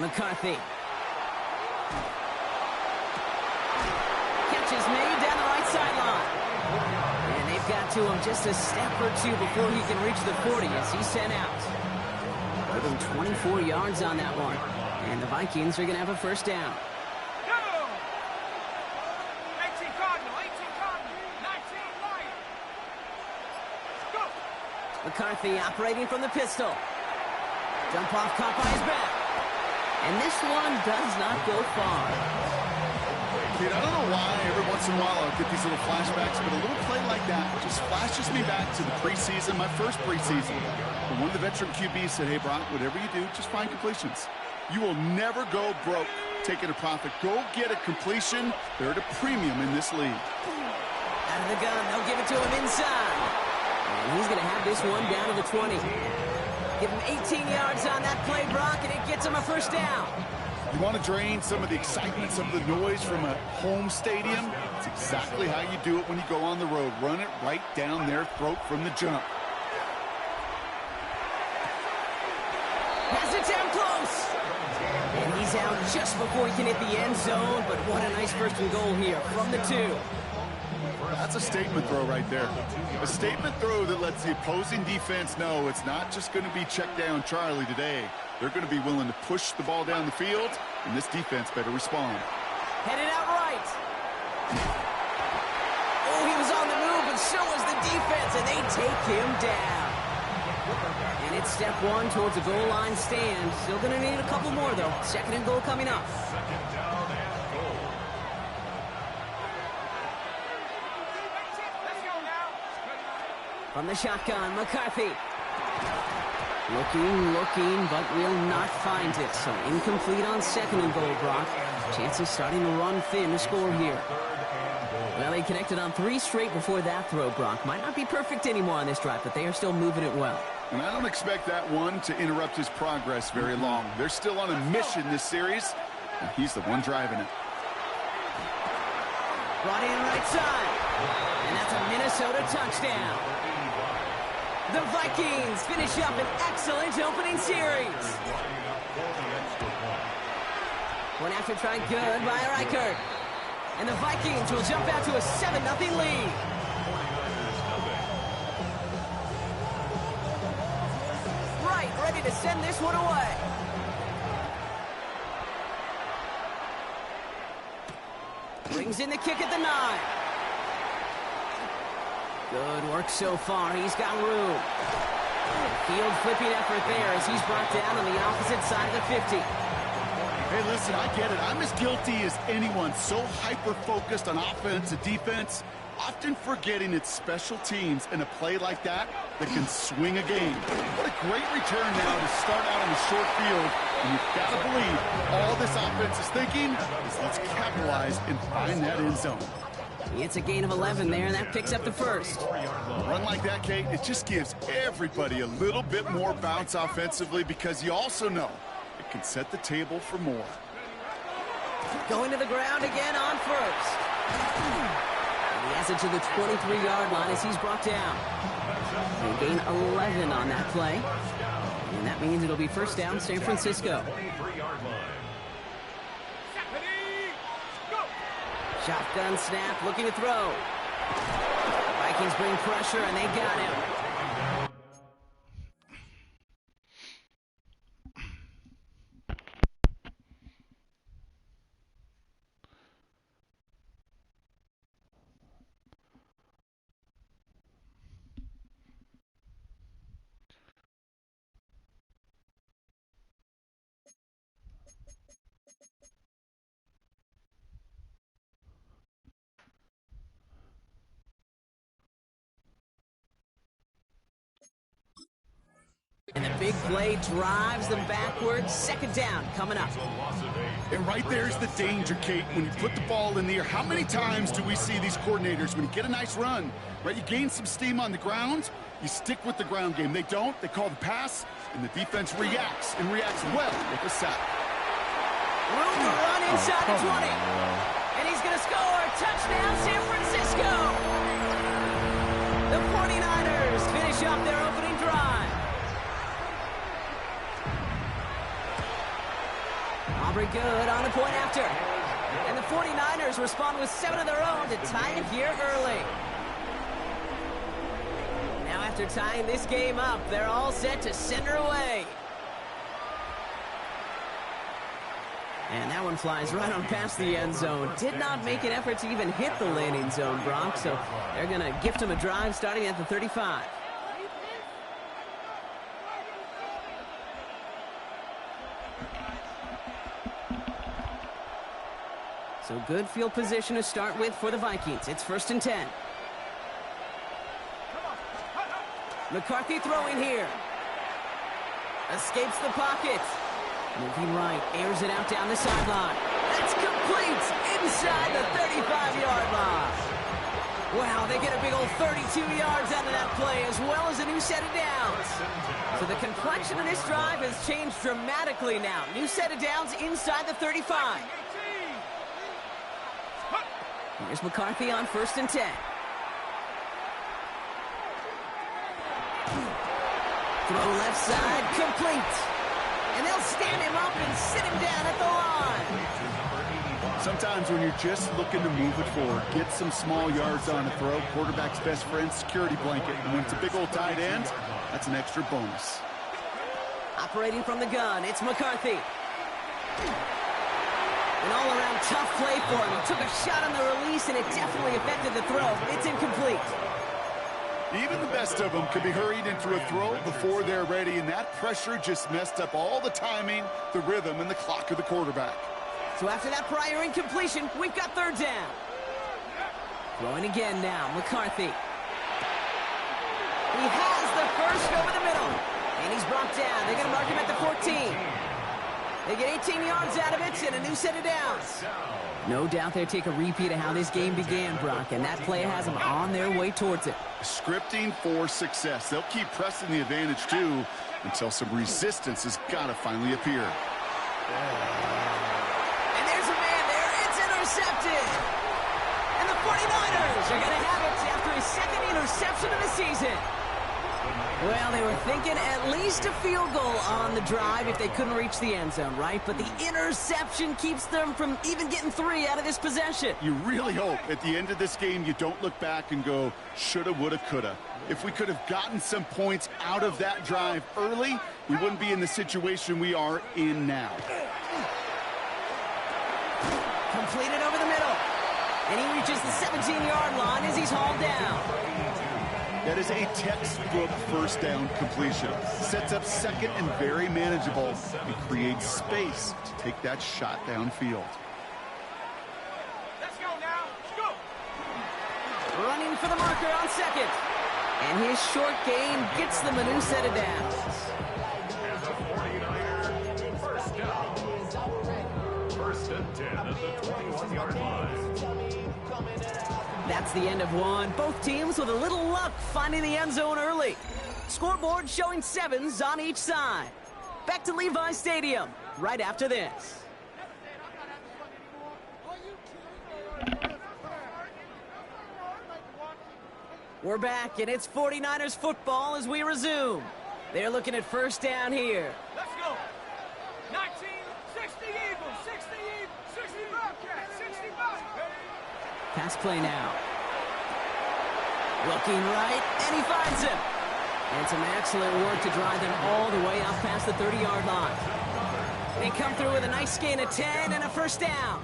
McCarthy. Catch is made down the right sideline. And they've got to him just a step or two before he can reach the 40 as he's sent out. More than 24 yards on that one. And the Vikings are going to have a first down. McCarthy operating from the pistol. Jump off caught by his back. And this one does not go far. Kid, I don't know why every once in a while I'll get these little flashbacks, but a little play like that just flashes me back to the preseason, my first preseason. And one of the veteran QBs said, hey, Brock, whatever you do, just find completions. You will never go broke taking a profit. Go get a completion. They're at a premium in this league. Out of the gun, they'll give it to him inside. And he's going to have this one down to the 20. Give him 18 yards on that play, Brock, and it gets him a first down. You want to drain some of the excitement, some of the noise from a home stadium? It's exactly how you do it when you go on the road. Run it right down their throat from the jump. Has it down close. And he's out just before he can hit the end zone, but what a nice first and goal here from the 2. That's a statement throw right there. A statement throw that lets the opposing defense know it's not just going to be check down Charlie today. They're going to be willing to push the ball down the field, and this defense better respond. Headed out right. Oh, he was on the move, but so was the defense, and they take him down. And it's step 1 towards a goal line stand. Still going to need a couple more, though. Second and goal coming up. From the shotgun, McCarthy. Looking, but will not find it. So incomplete on second and goal, Brock. Chances starting to run thin to score here. Well, they connected on 3 straight before that throw, Brock. Might not be perfect anymore on this drive, but they are still moving it well. And I don't expect that one to interrupt his progress very long. They're still on a mission this series, and he's the one driving it. Brought in right side. And that's a Minnesota touchdown. The Vikings finish up an excellent opening series. One after try good by Reichert. And the Vikings will jump out to a 7-0 lead. Right, ready to send this one away. Brings in the kick at the 9. Good work so far. He's got room. Field flipping effort there as he's brought down on the opposite side of the 50. Hey, listen, I get it. I'm as guilty as anyone. So hyper-focused on offense and defense, often forgetting it's special teams in a play like that that can swing a game. What a great return now to start out on the short field. And you've got to believe all this offense is thinking is let's capitalize and find that end zone. It's a gain of 11 there, and that picks up the first. A run like that, Kate, it just gives everybody a little bit more bounce offensively because you also know it can set the table for more. Going to the ground again on first. And he has it to the 23-yard line as he's brought down. They gain 11 on that play. And that means it'll be first down, San Francisco. Shotgun snap, looking to throw. The Vikings bring pressure, and they got him. And the big play drives them backwards. Second down coming up. And right there's the danger, Kate. When you put the ball in the air, how many times do we see these coordinators, when you get a nice run, right, you gain some steam on the ground, you stick with the ground game. They don't. They call the pass, and the defense reacts, and reacts well with the sack. Room to run inside the 20. And he's going to score. Touchdown, San Francisco. The 49ers finish off their opening drive. very good on the point after. And the 49ers respond with 7 of their own to tie it here early. Now after tying this game up, they're all set to send her away. And that one flies right on past the end zone. Did not make an effort to even hit the landing zone, Brock. So they're going to gift him a drive starting at the 35. So good field position to start with for the Vikings. It's 1st and 10. McCarthy throwing here. Escapes the pocket. Moving right, airs it out down the sideline. That's complete inside the 35-yard line. Wow, they get a big old 32 yards out of that play, as well as a new set of downs. So the complexion of this drive has changed dramatically now. New set of downs inside the 35. Here's McCarthy on 1st and 10. Throw left side, complete. And they'll stand him up and sit him down at the line. Sometimes when you're just looking to move it forward, get some small yards on a throw, quarterback's best friend, security blanket. And when it's a big old tight end, that's an extra bonus. Operating from the gun, it's McCarthy. An all-around tough play for him. He took a shot on the release, and it definitely affected the throw. It's incomplete. Even the best of them could be hurried into a throw before they're ready, and that pressure just messed up all the timing, the rhythm, and the clock of the quarterback. So after that prior incompletion, we've got 3rd down. Throwing again now, McCarthy. He has the first over the middle, and he's brought down. They're going to mark him at the 14. They get 18 yards out of it and a new set of downs. No doubt they'll take a repeat of how this game began, Brock, and that play has them on their way towards it. Scripting for success. They'll keep pressing the advantage, too, until some resistance has got to finally appear. And there's a man there. It's intercepted. And the 49ers are going to have it after his 2nd interception of the season. Well, they were thinking at least a field goal on the drive if they couldn't reach the end zone, right? But the interception keeps them from even getting 3 out of this possession. You really hope at the end of this game you don't look back and go, shoulda, woulda, coulda. If we could have gotten some points out of that drive early, we wouldn't be in the situation we are in now. Completed over the middle. And he reaches the 17-yard line as he's hauled down. That is a textbook 1st down completion. Sets up 2nd and very manageable and creates space to take that shot downfield. Let's go now. Let's go. Running for the marker on 2nd. And his short gain gets them a new set of downs. And the 49ers, 1st down. 1st and 10 at the 21-yard line. That's the end of one. Both teams with a little luck finding the end zone early. Scoreboard showing 7s on each side. Back to Levi Stadium right after this. We're back, and it's 49ers football as we resume. They're looking at 1st down here. Let's go. 19, 60 Eagles, 60 Eagles, 60 Bobcats, 60 Bobcats. Pass play now. Looking right, and he finds him. And some excellent work to drive them all the way out past the 30-yard line. They come through with a nice gain of 10 and a 1st down.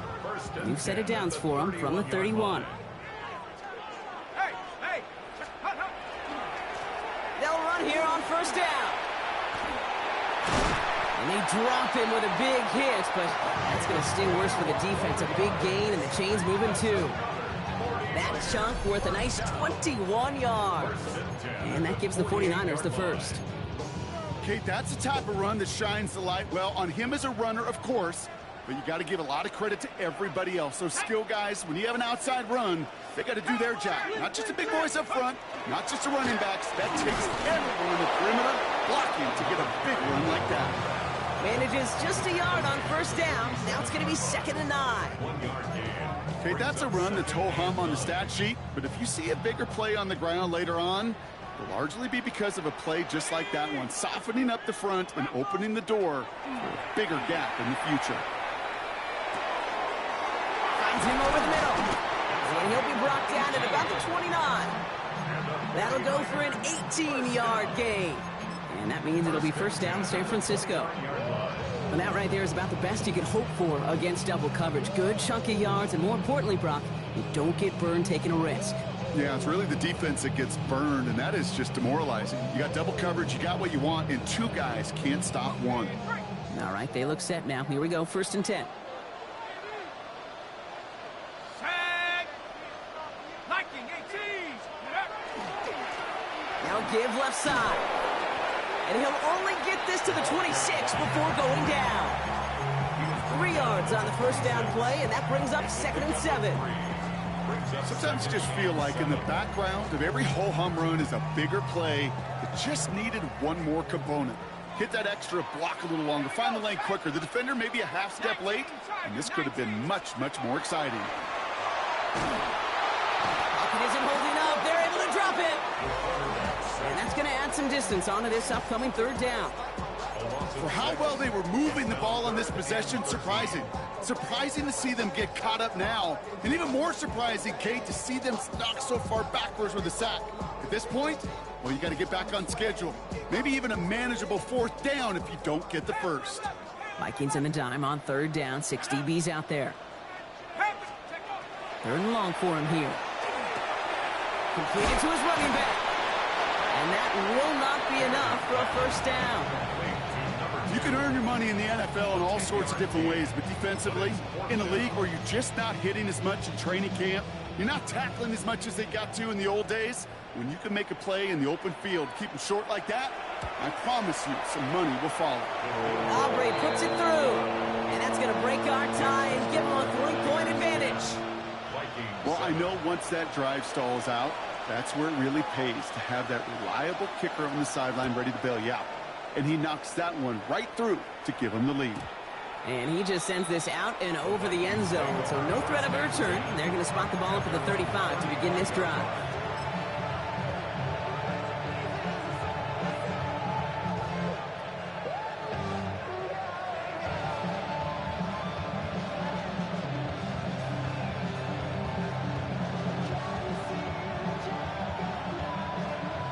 New set of downs for them from the 31. Hey. They'll run here on 1st down. And they drop him with a big hit, but that's going to sting worse for the defense. A big gain, and the chain's moving too. That chunk worth a nice 21 yards. And that gives the 49ers the 1st. Okay, that's the type of run that shines the light, well, on him as a runner, of course, but you got to give a lot of credit to everybody else. Those skill guys, when you have an outside run, they got to do their job. Not just the big boys up front, not just the running backs. That takes everyone on the perimeter blocking to get a big run like that. Manages just a yard on 1st down. Now it's going to be 2nd and 9. Okay, that's a run that's ho-hum on the stat sheet, but if you see a bigger play on the ground later on, it'll largely be because of a play just like that one, softening up the front and opening the door for a bigger gap in the future. Finds him over the middle. And he'll be brought down at about the 29. That'll go for an 18-yard gain. And that means it'll be first down San Francisco. And that right there is about the best you can hope for against double coverage. Good chunk of yards, and more importantly, Brock, you don't get burned taking a risk. Yeah, it's really the defense that gets burned, and that is just demoralizing. You got double coverage, you got what you want, and two guys can't stop one. All right, they look set now. Here we go, 1st and 10. Now give left side. And he'll only get this to the 26 before going down. 3 yards on the first down play, and that brings up 2nd and 7. Sometimes you just feel like in the background of every ho-hum run is a bigger play that just needed one more component. Hit that extra block a little longer, find the lane quicker. The defender maybe a half step late, and this could have been much, much more exciting. Pocket isn't holding up. They're able to drop it. And that's going to add some distance onto this upcoming 3rd down. For how well they were moving the ball on this possession, surprising. Surprising to see them get caught up now. And even more surprising, Kate, to see them knocked so far backwards with a sack. At this point, well, you got to get back on schedule. Maybe even a manageable 4th down if you don't get the first. Vikings in the dime on 3rd down. 6 DBs out there. 3rd and long for him here. Completed to his running back. And that will not be enough for a first down. You can earn your money in the NFL in all sorts of different ways, but defensively, in a league where you're just not hitting as much in training camp, you're not tackling as much as they got to in the old days, when you can make a play in the open field, keep them short like that, I promise you some money will follow. Aubrey puts it through, and that's going to break our tie and give them a 3-point advantage. Well, I know once that drive stalls out, that's where it really pays to have that reliable kicker on the sideline ready to bail you out. And he knocks that one right through to give him the lead. And he just sends this out and over the end zone, so no threat of a return. They're going to spot the ball up at the 35 to begin this drive.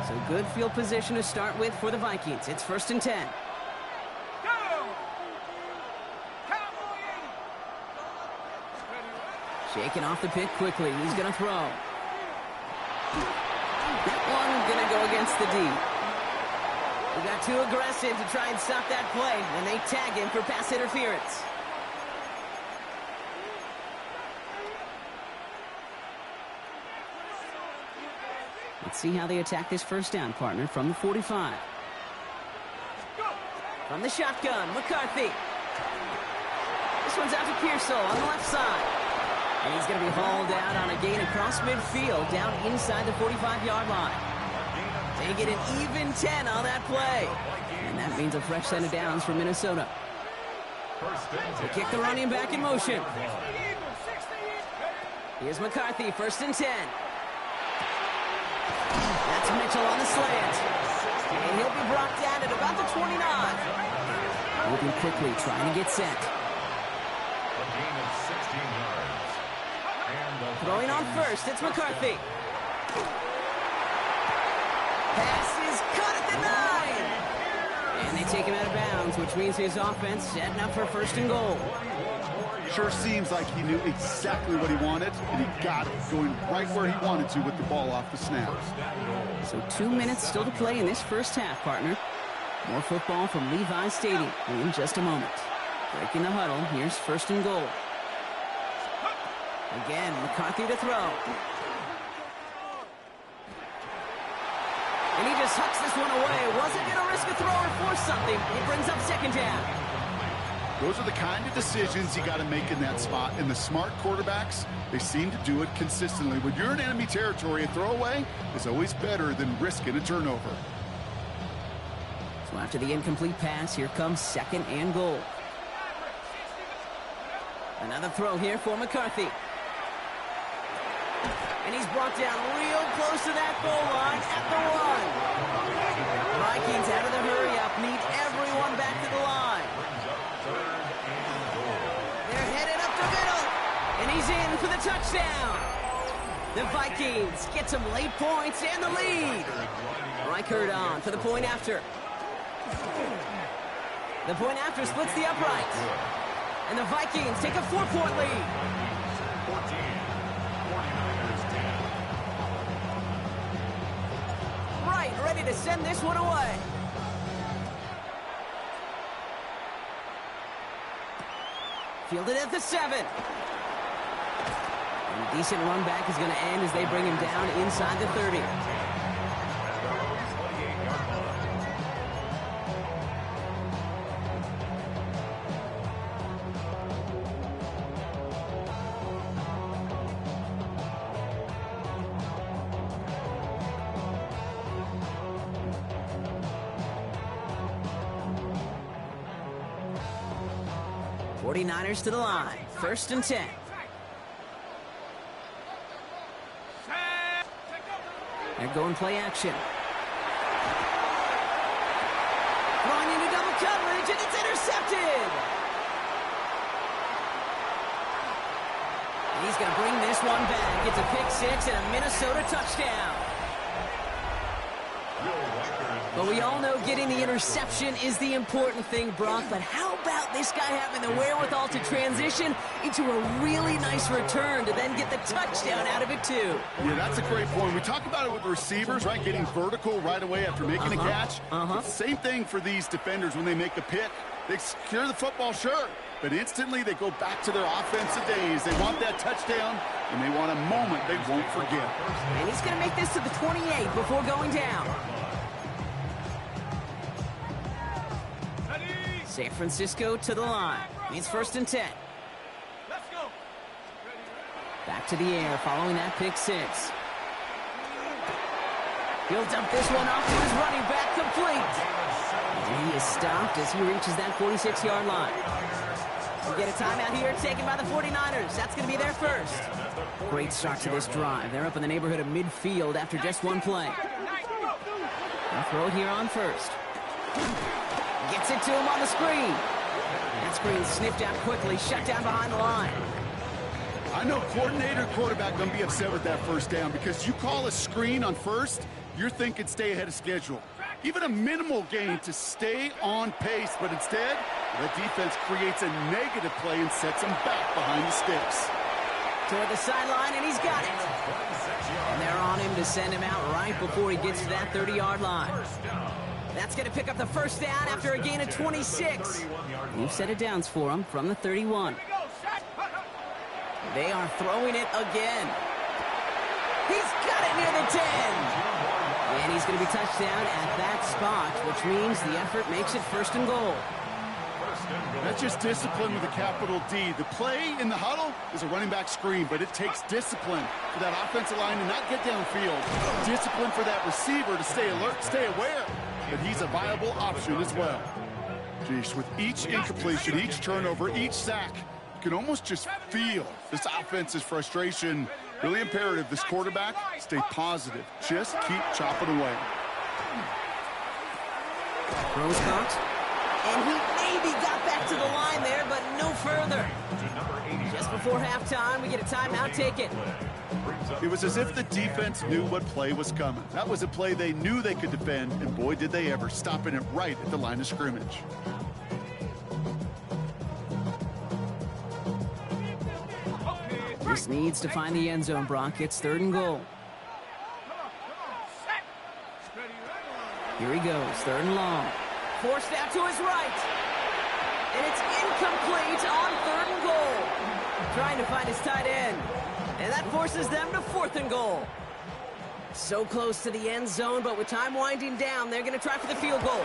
So good field position to start with for the Vikings. It's 1st and 10. Shaking off the pick quickly. He's going to throw. That one going to go against the D. We got too aggressive to try and stop that play, and they tag him for pass interference. Let's see how they attack this first down, partner, from the 45. From the shotgun, McCarthy. This one's out to Pearsall on the left side. And he's going to be hauled out on a gain across midfield down inside the 45-yard line. They get an even 10 on that play. And that means a fresh set of downs for Minnesota. They kick the running back in motion. Here's McCarthy, 1st and 10. That's Mitchell on the slant. And he'll be brought down at about the 29. Moving quickly, trying to get set. Throwing on first, it's McCarthy. Pass is caught at the 9. And they take him out of bounds, which means his offense setting up for 1st and goal. Sure seems like he knew exactly what he wanted, and he got it, going right where he wanted to with the ball off the snap. So 2 minutes still to play in this first half, partner. More football from Levi Stadium in just a moment. Breaking the huddle, here's 1st and goal. Again, McCarthy to throw. And he just hucks this one away. Wasn't going to risk a throw or force something. It brings up 2nd down. Those are the kind of decisions you got to make in that spot. And the smart quarterbacks, they seem to do it consistently. When you're in enemy territory, a throwaway is always better than risking a turnover. So after the incomplete pass, here comes 2nd and goal. Another throw here for McCarthy. And he's brought down real close to that goal line at the 1. Vikings out of the hurry-up need everyone back to the line. They're headed up the middle. And he's in for the touchdown. The Vikings get some late points and the lead. Reichert on for the point after. The point after splits the uprights. And the Vikings take a 4-point lead. 14. 49ers 10. Right, ready to send this one away. Fielded at the 7. And a decent run back is going to end as they bring him down inside the 30. At their own 28-yard line. '49ers to the line. 1st and 10. They're going play action. Throwing into double coverage, and it's intercepted. And he's going to bring this one back. It's a pick 6 and a Minnesota touchdown. But we all know getting the interception is the important thing, Brock. But how about this guy having the wherewithal to transition into a really nice return to then get the touchdown out of it, too? Yeah, that's a great point. We talk about it with receivers, right? Getting vertical right away after making a catch. It's the same thing for these defenders when they make a pick. They secure the football, sure, but instantly they go back to their offensive days. They want that touchdown, and they want a moment they won't forget. And he's going to make this to the 28 before going down. San Francisco to the line. It's 1st and 10. Let's go. Back to the air following that pick 6. He'll dump this one off to his running back, complete. And he is stopped as he reaches that 46-yard line. We get a timeout here taken by the 49ers. That's going to be their first. Great start to this drive. They're up in the neighborhood of midfield after just one play. They'll throw it here on 1st. Gets it to him on the screen. That screen sniffed out quickly, shut down behind the line. I know coordinator, quarterback going to be upset with that first down because you call a screen on 1st, you're thinking stay ahead of schedule. Even a minimal gain to stay on pace, but instead, the defense creates a negative play and sets him back behind the sticks. Toward the sideline, and he's got it. And they're on him to send him out right before he gets to that 30-yard line. That's going to pick up the first down after a gain of 26. New set of downs for him from the 31. They are throwing it again. He's got it near the 10. And he's going to be touched down at that spot, which means the effort makes it 1st and goal. That's just discipline with a capital D. The play in the huddle is a running back screen, but it takes discipline for that offensive line to not get downfield. Discipline for that receiver to stay alert, stay aware. But he's a viable option as well. Jeez, with each incompletion, each turnover, each sack, you can almost just feel this offense's frustration. Really imperative this quarterback stay positive. Just keep chopping away. Throws caught. And he maybe got back to the line there, but no further. Just before halftime, we get a timeout taken. It was as if the defense knew what play was coming. That was a play they knew they could defend, and boy, did they ever, stopping it right at the line of scrimmage. This needs to find the end zone, Brock. It's 3rd and goal. Here he goes, 3rd and long. Forced out to his right. And it's incomplete on 3rd and goal. Trying to find his tight end. And that forces them to 4th and goal. So close to the end zone, but with time winding down, they're going to try for the field goal.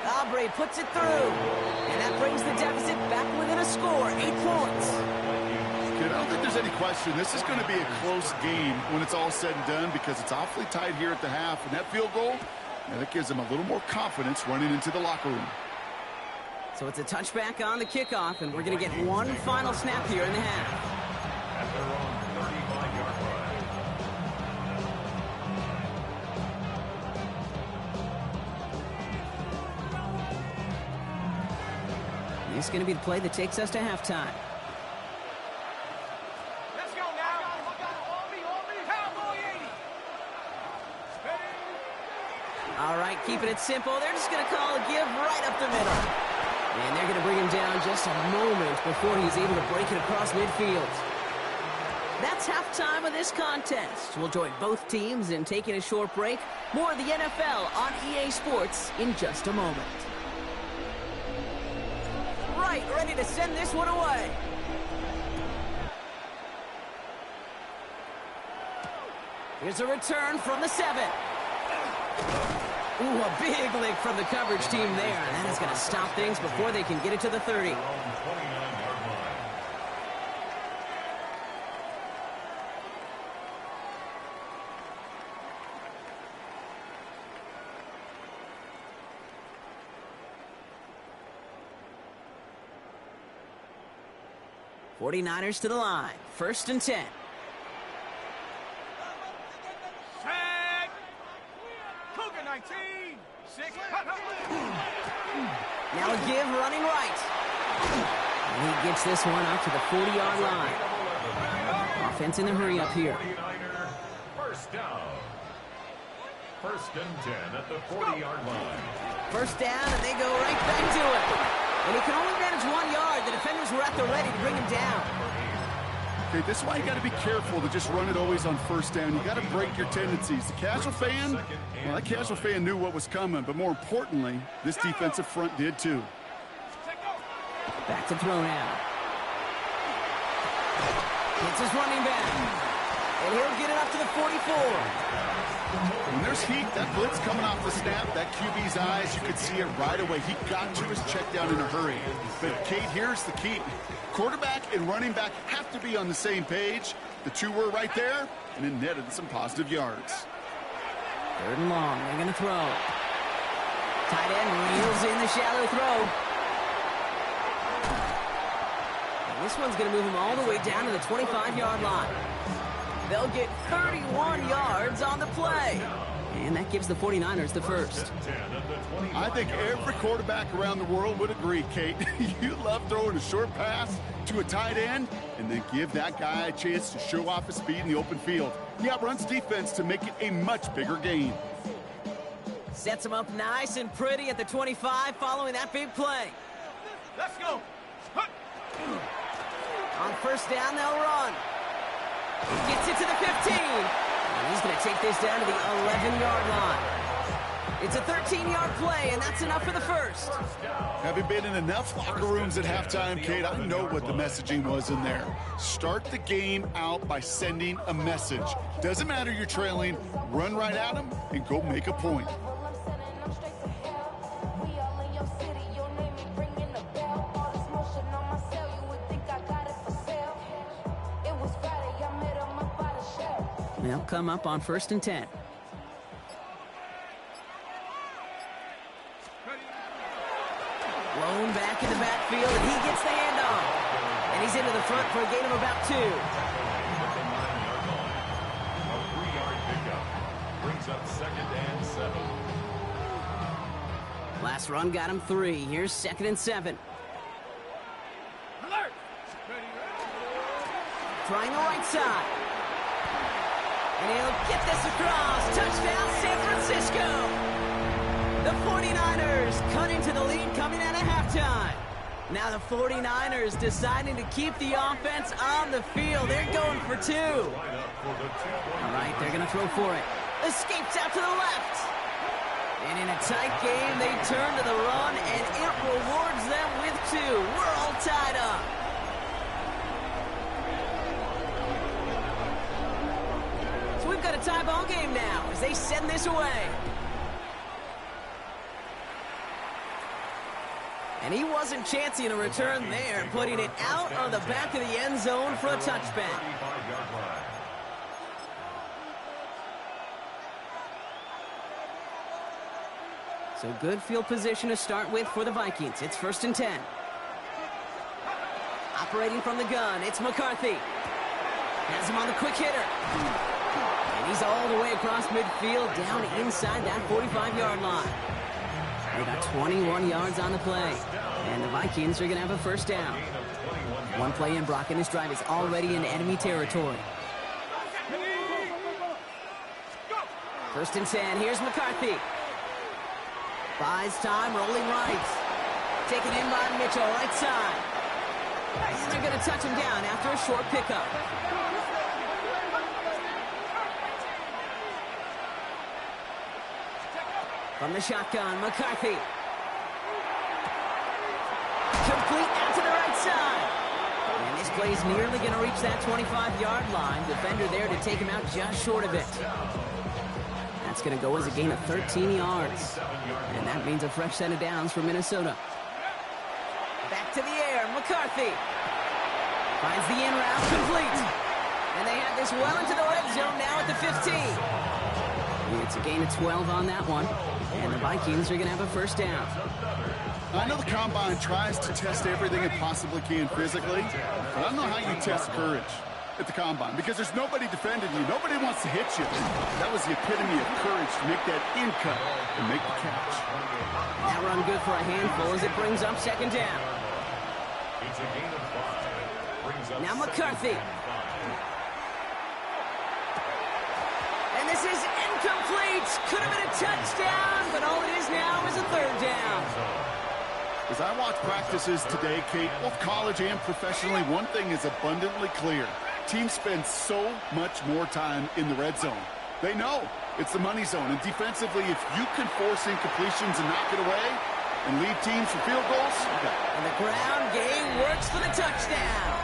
Aubrey puts it through. And that brings the deficit back within a score, 8 points. Kid, I don't think there's any question. This is going to be a close game when it's all said and done because it's awfully tight here at the half. And that field goal, that gives them a little more confidence running into the locker room. So it's a touchback on the kickoff, and we're going to get one final snap here in the half. At their own 35-yard line. This is going to be the play that takes us to halftime. All right, keeping it simple. They're just going to call a give right up the middle. And they're going to bring him down just a moment before he's able to break it across midfield. That's halftime of this contest. We'll join both teams in taking a short break. More of the NFL on EA Sports in just a moment. Right, ready to send this one away. Here's a return from the 7. Ooh, a big lick from the coverage team there. That is going to stop things before they can get it to the 30. '49ers to the line. 1st and 10. Now a give running right. And he gets this one out to the 40-yard line. Offense in the hurry up here. First down. 1st and 10 at the 40-yard line. First down, and they go right back to it. And he can only manage 1 yard. The defenders were at the ready to bring him down. Okay, this is why you got to be careful to just run it always on 1st down. You got to break your tendencies. The casual fan, well, that casual fan knew what was coming, but more importantly, this defensive front did too. Back to throw now. It's his running back. And he'll get it up to the 44. When there's heat, that blitz coming off the snap, that QB's eyes, you could see it right away. He got to his check down in a hurry. But, Kate, here's the key. Quarterback and running back have to be on the same page. The two were right there, and it netted some positive yards. 3rd and long. They're going to throw. Tight end reels in the shallow throw. And this one's going to move him all the way down to the 25-yard line. They'll get 31 yards on the play. And that gives the 49ers the first. I think every quarterback around the world would agree, Kate. You love throwing a short pass to a tight end and then give that guy a chance to show off his speed in the open field. He outruns defense to make it a much bigger gain. Sets him up nice and pretty at the 25 following that big play. Let's go. On 1st down, they'll run. He gets it to the 15. And he's going to take this down to the 11-yard line. It's a 13-yard play, and that's enough for the first. Having been in enough locker rooms at halftime, Kate, I know what the messaging was in there. Start the game out by sending a message. Doesn't matter you're trailing, run right at them and go make a point. They'll come up on 1st and 10. Blown back in the backfield, and he gets the handoff. And he's into the front for a gain of about 2. A 3-yard pickup brings up 2nd and 7. Last run got him 3. Here's 2nd and 7. Alert. Trying the right side. And he'll get this across. Touchdown, San Francisco. The 49ers cut into the lead coming out of halftime. Now the 49ers deciding to keep the offense on the field. They're going for 2. All right, they're going to throw for it. Escapes out to the left. And in a tight game, they turn to the run, and it rewards them with 2. We're all tied up. So we've got a tie ball game now as they send this away. And he wasn't chancing a return there, putting it out on the back of the end zone for a touchback. So good field position to start with for the Vikings. It's 1st and 10. Operating from the gun, it's McCarthy. Has him on the quick hitter. And he's all the way across midfield, down inside that 45-yard line. They got 21 yards on the play. And the Vikings are going to have a 1st down. One play in, Brock, and his drive is already in enemy territory. 1st and 10, here's McCarthy. Buys time, rolling right. Taken in by Mitchell, right side. And they're going to touch him down after a short pickup. From the shotgun, McCarthy. Complete out to the right side. And this play's nearly going to reach that 25-yard line. Defender there to take him out just short of it. That's going to go as a gain of 13 yards. And that means a fresh set of downs for Minnesota. Back to the air, McCarthy. Finds the in route, complete. And they have this well into the red zone now at the 15. It's a gain of 12 on that one. And the Vikings are going to have a first down. I know the Combine tries to test everything it possibly can physically, but I don't know how you test courage at the Combine, because there's nobody defending you. Nobody wants to hit you. That was the epitome of courage, to make that in cut and make the catch. That run good for a handful as it brings up second down. It's a gain of 5. Brings up Now McCarthy. And this is incomplete. Could have been a touchdown, but all it is now is a third down. As I watch practices today, Kate, both college and professionally, one thing is abundantly clear. Teams spend so much more time in the red zone. They know it's the money zone, and defensively, if you can force incompletions and knock it away and lead teams for field goals, you got it. And the ground game works for the touchdown.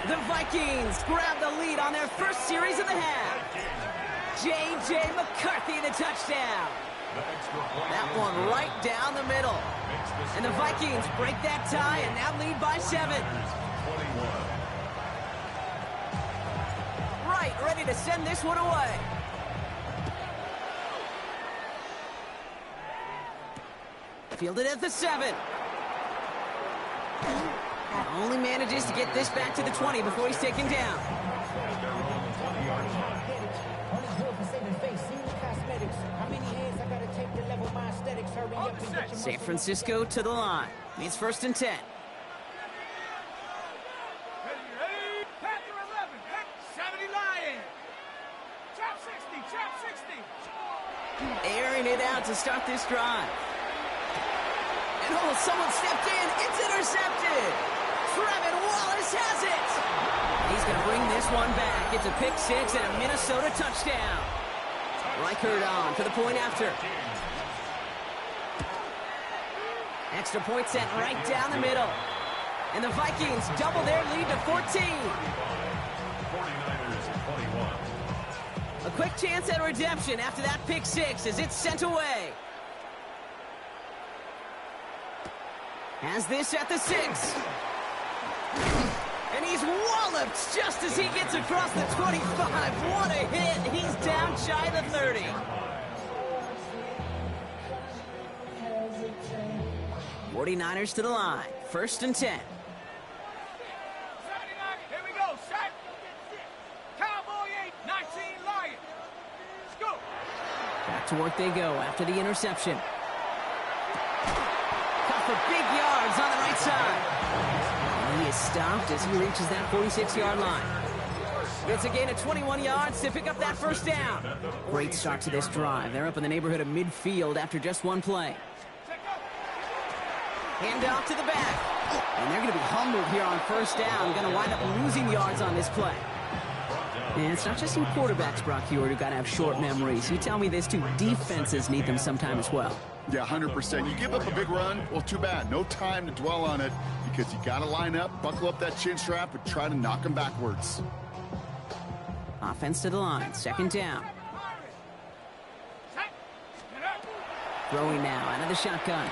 The Vikings grab the lead on their first series of the half. J.J. McCarthy, the touchdown. That one right down the middle. And the Vikings break that tie and now lead by 7. Right, ready to send this one away. Fielded at the 7. Only manages to get this back to the 20 before he's taken down. San Francisco to the line. It's 1st and 10. Ready? Panther 11. 70 Lion. Trap 60. Trap 60. Airing it out to start this drive. And oh, someone stepped in. It's intercepted. Trevin Wallace has it. He's going to bring this one back. It's a pick 6 and a Minnesota touchdown. Reichert on for the point after. Extra point set right down the middle. And the Vikings double their lead to 14. 49ers 21. A quick chance at redemption after that pick 6 as it's sent away. Has this at the 6. And he's walloped just as he gets across the 25. What a hit. He's down shy of the 30. '49ers to the line. 1st and 10. 79. Here we go. Set. Cowboy 8. 19 Lion. Let's go. Back to work they go after the interception. Caught for big yards on the right side. And he is stopped as he reaches that 46-yard line. It's a gain of 21 yards to pick up that first down. Great start to this drive. They're up in the neighborhood of midfield after just one play. Hand off to the back. And they're going to be humbled here on first down. Going to wind up losing yards on this play. And it's not just some quarterbacks, Brock Hewitt, who got to have short memories. You tell me this too. Defenses need them sometime as well. Yeah, 100%. You give up a big run, well, too bad. No time to dwell on it because you got to line up, buckle up that chin strap, and try to knock them backwards. Offense to the line. 2nd down. Throwing now out of the shotgun.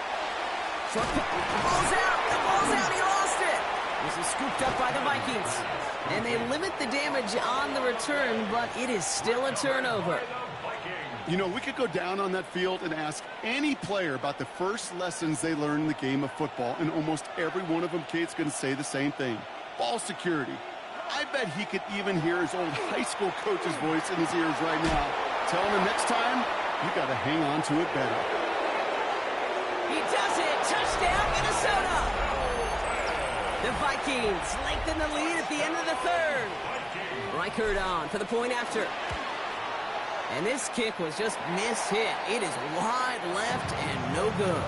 Short pick. The ball's out. The ball's out. He lost it. This is scooped up by the Vikings. And they limit the damage on the return, but it is still a turnover. You know, we could go down on that field and ask any player about the first lessons they learned in the game of football, and almost every one of them, Kate's going to say the same thing. Ball security. I bet he could even hear his old high school coach's voice in his ears right now, telling him next time, you got to hang on to it better. He does it. Touchdown, Minnesota. The Vikings lengthen the lead at the end of the 3rd. Reichert on for the point after. And this kick was just mishit. It is wide left and no good.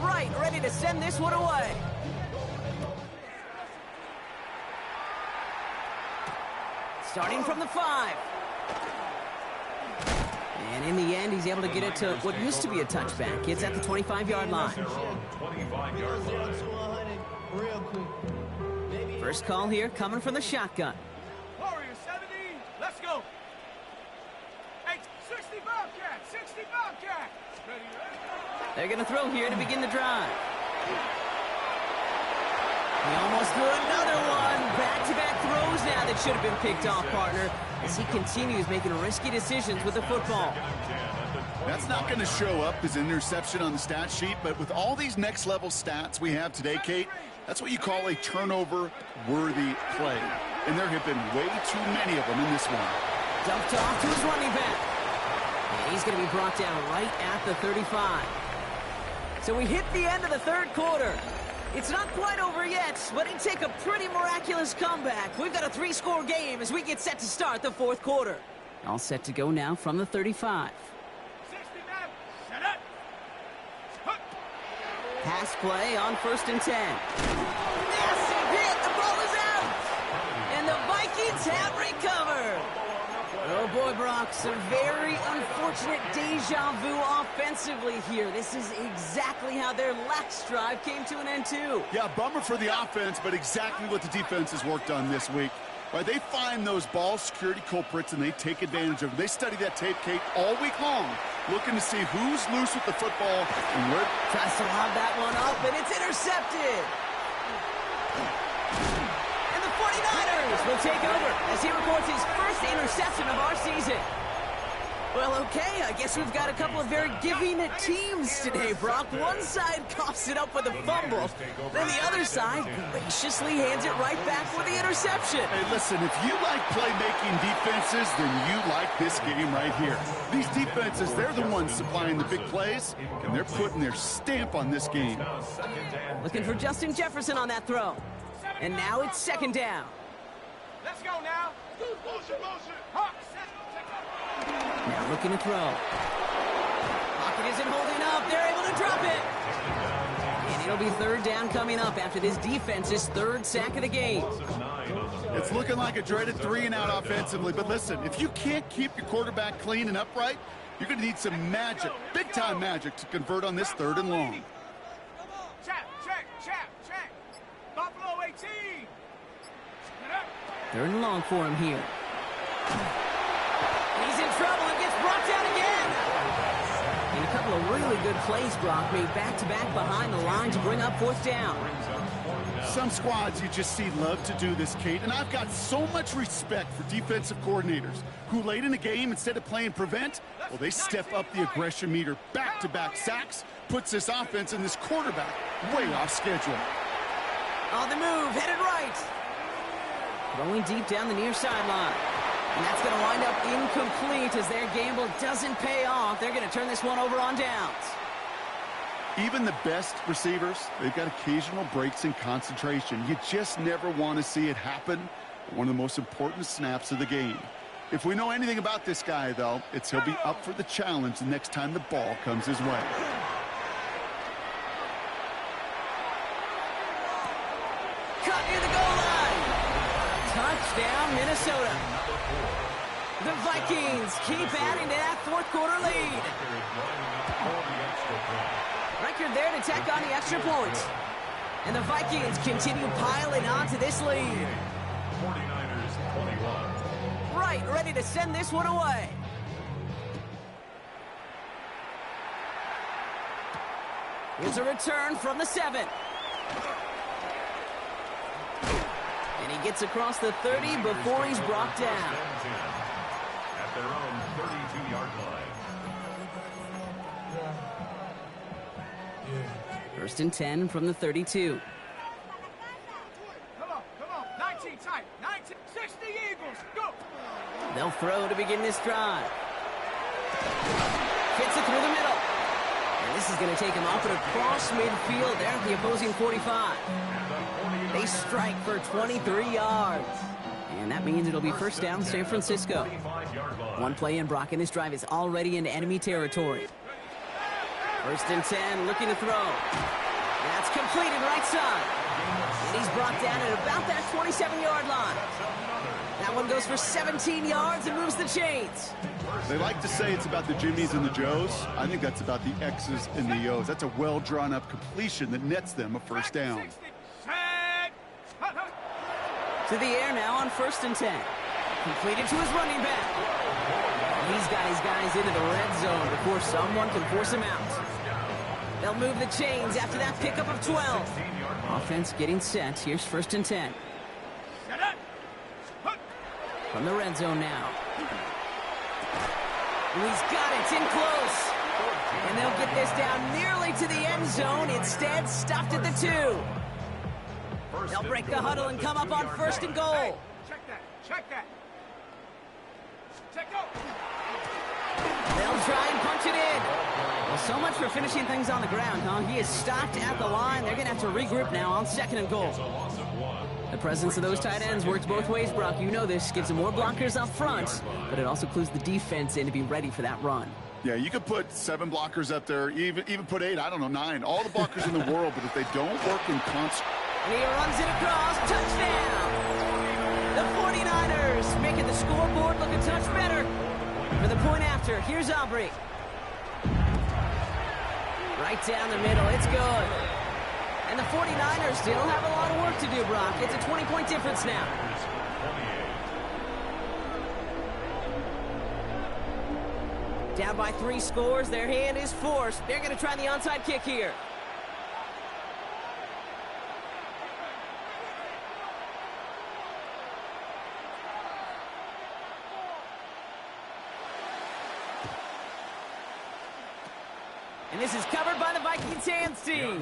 Right, ready to send this one away. Starting from the 5. And in the end, he's able to get it to what used to be a touchback. It's at the 25-yard line. 25-yard line. First call here coming from the shotgun. Warrior 70, let's go. Hey, 60 Bobcat, 60 Bobcat. Ready, ready. They're going to throw here to begin the drive. He almost threw another one. Back-to-back throws now that should have been picked off, partner, as he continues making risky decisions with the football. That's not going to show up as an interception on the stat sheet, but with all these next-level stats we have today, Kate, that's what you call a turnover-worthy play. And there have been way too many of them in this one. Dumped off to his running back. And he's going to be brought down right at the 35. So we hit the end of the third quarter. It's not quite over yet, but it'd take a pretty miraculous comeback. We've got a 3-score game as we get set to start the fourth quarter. All set to go now from the 35. 60 man, set up. Hook. Pass play on 1st and 10. Massive hit, the ball is out! And the Vikings have recovered. Oh boy, Brock, some very unfortunate deja vu offensively here. This is exactly how their last drive came to an end too. Yeah, bummer for the offense, but exactly what the defense has worked on this week. Right, they find those ball security culprits and they take advantage of them. They study that tape, Kate, all week long, looking to see who's loose with the football and where. Tries to lob that one up, and it's intercepted. And the 49ers will take over as he records his first interception of our season. Well, okay, I guess we've got a couple of very giving teams today, Brock. One side coughs it up with a fumble, then the other side graciously hands it right back with the interception. Hey, listen, if you like playmaking defenses, then you like this game right here. These defenses, they're the ones supplying the big plays, and they're putting their stamp on this game. Looking for Justin Jefferson on that throw. And now it's 2nd down. Let's go now. Motion, motion. Hawk, set, take off. Now looking to throw. Pocket isn't holding up. They're able to drop it. And it'll be 3rd down coming up after this defense's 3rd sack of the game. It's looking like a dreaded 3-and-out offensively, but listen, if you can't keep your quarterback clean and upright, you're going to need some magic, big-time magic, to convert on this 3rd and long. Check, check, check, check. Buffalo 18. Set up. 3rd and long for him here. He's in trouble and gets brought down again. And a couple of really good plays, Brock, made back-to-back behind the line to bring up 4th down. Some squads you just see love to do this, Kate, and I've got so much respect for defensive coordinators who late in the game, instead of playing prevent, well, they step up the aggression meter. Back-to-back sacks puts this offense and this quarterback way off schedule. On the move, headed right. Throwing deep down the near sideline. And that's going to wind up incomplete as their gamble doesn't pay off. They're going to turn this one over on downs. Even the best receivers, they've got occasional breaks in concentration. You just never want to see it happen at one of the most important snaps of the game. If we know anything about this guy, though, it's he'll be up for the challenge the next time the ball comes his way. Cut near the goal line. Touchdown, Minnesota. The Vikings keep adding to that 4th quarter lead. Record there to tack on the extra point. And the Vikings continue piling onto this lead. 49ers 21. Right, ready to send this one away. Here's a return from the 7. And he gets across the 30 before he's brought down. At their own 32-yard line. 1st and 10 from the 32. Come on. 19 tight. 19, 60 Eagles. Go. They'll throw to begin this drive. Fits it through the middle. And this is going to take him off and across midfield there at the opposing 45. They strike for 23 yards. And that means it'll be first down, San Francisco. One play in, Brock, and this drive is already into enemy territory. First and 10, looking to throw. That's completed right side. And he's brought down at about that 27-yard line. That one goes for 17 yards and moves the chains. They like to say it's about the Jimmies and the Joes. I think that's about the X's and the O's. That's a well-drawn-up completion that nets them a first down. To the air now on first and 10. Completed to his running back. He's got his guys into the red zone before someone can force him out. They'll move the chains after that pickup of 12. Offense getting set. Here's first and 10. From the red zone now. He's got it in close. And they'll get this down nearly to the end zone. Instead, stopped at the 2. They'll break the huddle and come up on first and goal. Hey, check that. Check that. Check go. They'll try and punch it in. Well, so much for finishing things on the ground, huh? He is stopped at the line. They're going to have to regroup now on second and goal. The presence of those tight ends works both ways, Brock. You know this. Gives them more blockers up front, but it also clues the defense in to be ready for that run. Yeah, you could put 7 blockers up there, even put 8, I don't know, 9. All the blockers in the world, but if they don't work in concert. And he runs it across. Touchdown! The 49ers making the scoreboard look a touch better. For the point after, here's Aubrey. Right down the middle, it's good. And the 49ers still have a lot of work to do, Brock. It's a 20-point difference now. Down by 3 scores, their hand is forced. They're going to try the onside kick here. And this is covered by the Vikings hands team.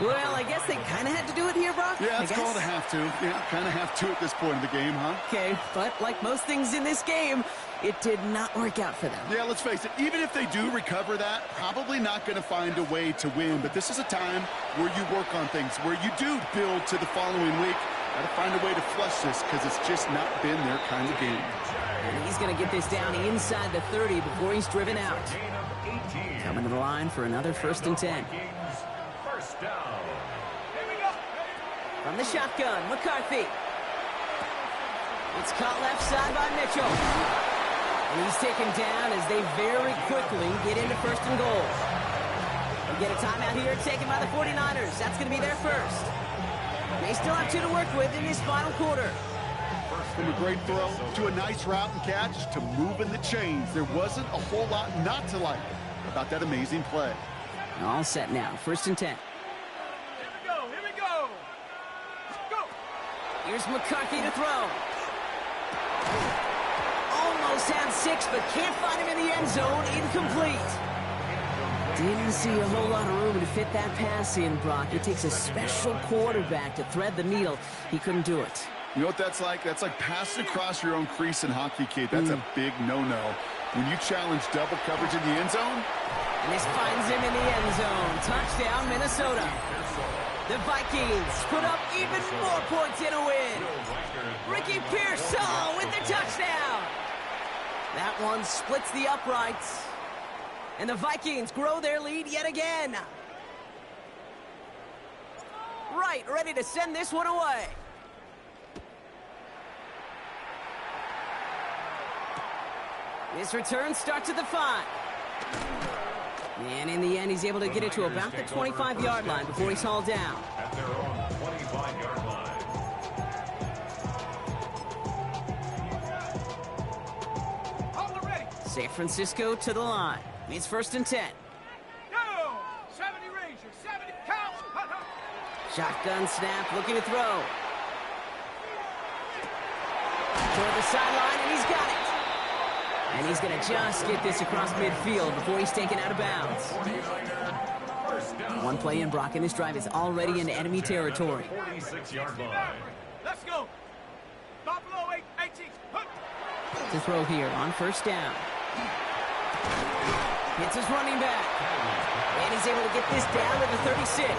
Well, I guess they kind of had to do it here, Brock. Yeah, it's called a have to. Yeah, kind of have to at this point in the game, huh? Okay, but like most things in this game, it did not work out for them. Yeah, let's face it. Even if they do recover that, probably not going to find a way to win. But this is a time where you work on things, where you do build to the following week. Got to find a way to flush this because it's just not been their kind of game. And he's going to get this down inside the 30 before he's driven out. Coming to the line for another first and 10. First down. From the shotgun, McCarthy. It's caught left side by Mitchell. And he's taken down as they very quickly get into first and goal. They get a timeout here taken by the 49ers. That's going to be their first. They still have 2 to work with in this final quarter. From a great throw to a nice route and catch to moving the chains. There wasn't a whole lot not to like about that amazing play. All set now. First and 10. Here we go. Here we go. Go. Here's McCarthy to throw. Almost had 6, but can't find him in the end zone. Incomplete. Didn't see a whole lot of room to fit that pass in, Brock. It takes a special quarterback to thread the needle. He couldn't do it. You know what that's like? That's like passing across your own crease in hockey, kid. That's a big no-no. When you challenge double coverage in the end zone. And this finds him in the end zone. Touchdown, Minnesota. The Vikings put up even more points in a win. Ricky Pearsall with the touchdown. That one splits the uprights. And the Vikings grow their lead yet again. Right, ready to send this one away. This return starts at the 5. And in the end, he's able to get it to about the 25-yard line before he's hauled down. At their own 25-yard line. Hold it ready. San Francisco to the line. It's first and 10. Go. 70 Ranger. 70 count. Shotgun snap, looking to throw. Toward the sideline, and he's got it. And he's going to just get this across midfield before he's taken out of bounds. One play in, Brock, and this drive is already into enemy territory. 46-yard line. Let's go. Buffalo 18. To throw here on first down. Hits his running back. And he's able to get this down to the 36.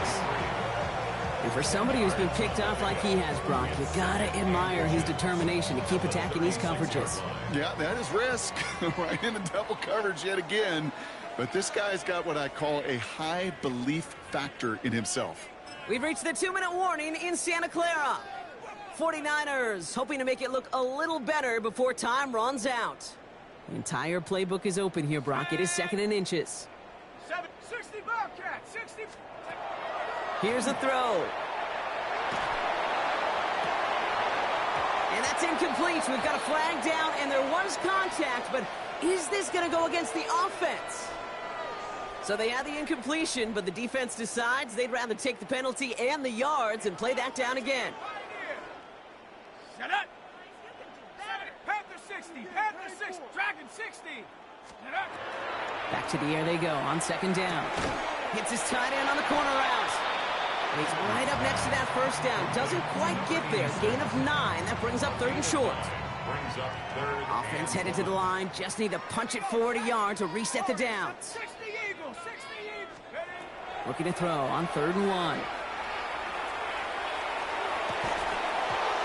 And for somebody who's been picked off like he has, Brock, you gotta admire his determination to keep attacking these coverages. Yeah, that is risk. Right in the double coverage yet again. But this guy's got what I call a high belief factor in himself. We've reached the 2-minute warning in Santa Clara. 49ers hoping to make it look a little better before time runs out. The entire playbook is open here, Brock. It is 2nd and inches. 60 Bobcat, 60. Here's the throw. And that's incomplete. We've got a flag down, and there was contact, but is this going to go against the offense? So they had the incompletion, but the defense decides they'd rather take the penalty and the yards and play that down again. Set up. Panther 60, Panther 60, Dragon 60. Set up. Back to the air they go on 2nd down. Hits his tight end on the corner route. And he's right up next to that 1st down. Doesn't quite get there. Gain of 9. That brings up 3rd and short. Offense headed to the line. Just need to punch it forward a yard to reset the downs. 60 Eagles, 60 Eagles. Looking to throw on 3rd and 1.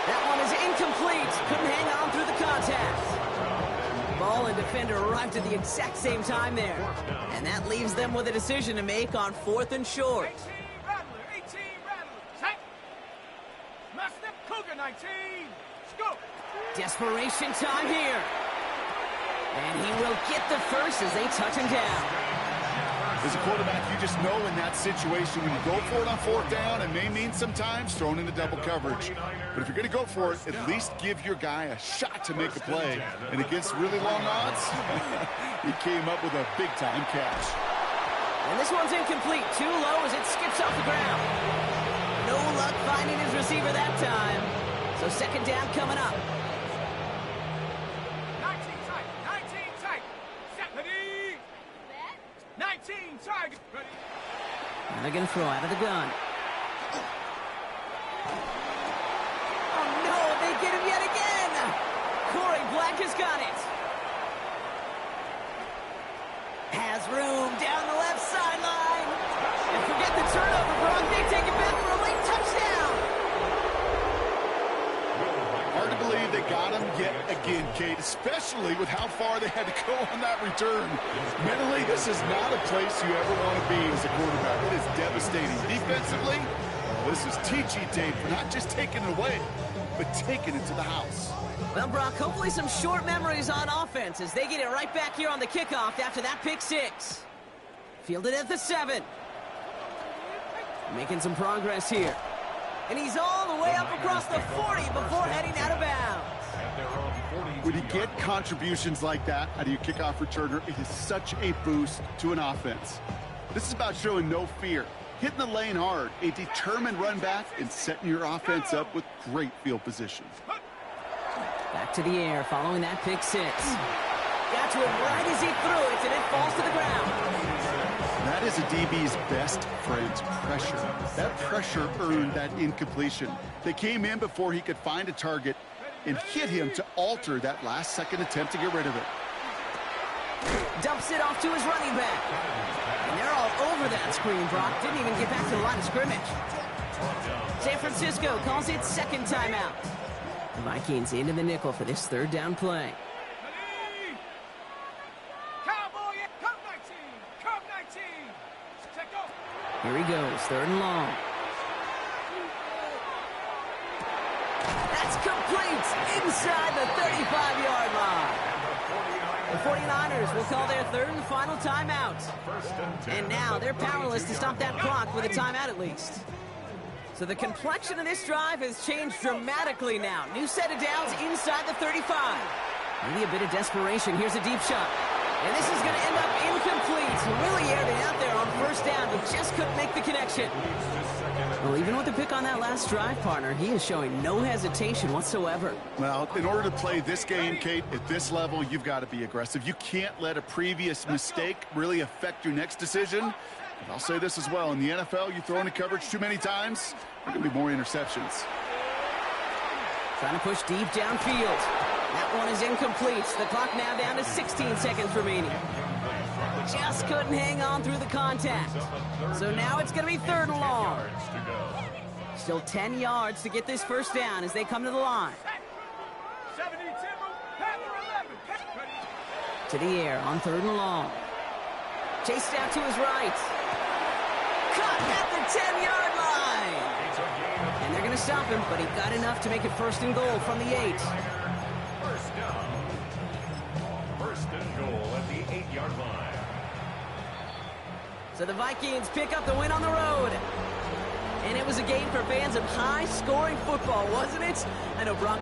That one is incomplete. Couldn't hang on through the contact. Ball and defender arrived at the exact same time there. And that leaves them with a decision to make on 4th and short. 18 Rattler, 18 Rattler. Set. Master Cougar 19. Go. Desperation time here. And he will get the first as they touch him down. As a quarterback, you just know in that situation when you go for it on 4th down, it may mean sometimes thrown into double coverage. But if you're going to go for it, at least give your guy a shot to make a play. And against really long odds, he came up with a big-time catch. And this one's incomplete. Too low as it skips off the ground. No luck finding his receiver that time. So 2nd down coming up. 19 tight, 19 tight. Set. Ready. 19 tight. Ready. And they're going to throw out of the gun. Oh, no, they get him yet again. Corey Black has got it. Has room down the left sideline. And forget the turnover, Brock. They take it back for a late touchdown. Hard to believe they got him yet again, Kate, especially with how far they had to go on that return. Mentally, this is not a place you ever want to be as a quarterback. It is devastating. Defensively, this is teaching tape for not just taking it away, but taking it to the house. Well, Brock, hopefully some short memories on offense as they get it right back here on the kickoff after that pick 6. Fielded at the 7. Making some progress here. And he's all the way up across the 40 before heading out of bounds. When you get contributions like that out of your kickoff returner, it is such a boost to an offense. This is about showing no fear, hitting the lane hard, a determined run back, and setting your offense up with great field position. Back to the air following that pick 6. Got to it right as he threw it, and it falls to the ground. That is a DB's best friend, pressure. That pressure earned that incompletion. They came in before he could find a target and hit him to alter that last-second attempt to get rid of it. Dumps it off to his running back. And they're all over that screen, Brock. Didn't even get back to the line of scrimmage. San Francisco calls it 2nd timeout. The Vikings into the nickel for this 3rd down play. Ready. Cowboy, come 19, come 19. Set go. Here he goes, 3rd and long. That's complete inside the 35-yard line. The 49ers will call their 3rd and final timeout. And now they're powerless to stop that clock with a timeout at least. So the complexion of this drive has changed dramatically now. New set of downs inside the 35. Maybe a bit of desperation. Here's a deep shot. And this is going to end up incomplete. Really aired it out there on 1st down, but just couldn't make the connection. Well, even with the pick on that last drive, partner, he is showing no hesitation whatsoever. Well, in order to play this game, Kate, at this level, you've got to be aggressive. You can't let a previous mistake really affect your next decision. And I'll say this as well. In the NFL, you throw into coverage too many times, there are going to be more interceptions. Trying to push deep downfield. That one is incomplete. The clock now down to 16 seconds remaining. Just couldn't hang on through the contact. So now it's going to be 3rd and long. Still 10 yards to get this first down as they come to the line. 70 Timber, Panther 11. To the air on 3rd and long. Chased out to his right. Caught at the 10-yard line. And they're going to stop him, but he got enough to make it 1st and goal from the 8. First down. 1st and goal at the 8-yard line. So the Vikings pick up the win on the road. And it was a game for fans of high-scoring football, wasn't it? I know Brock.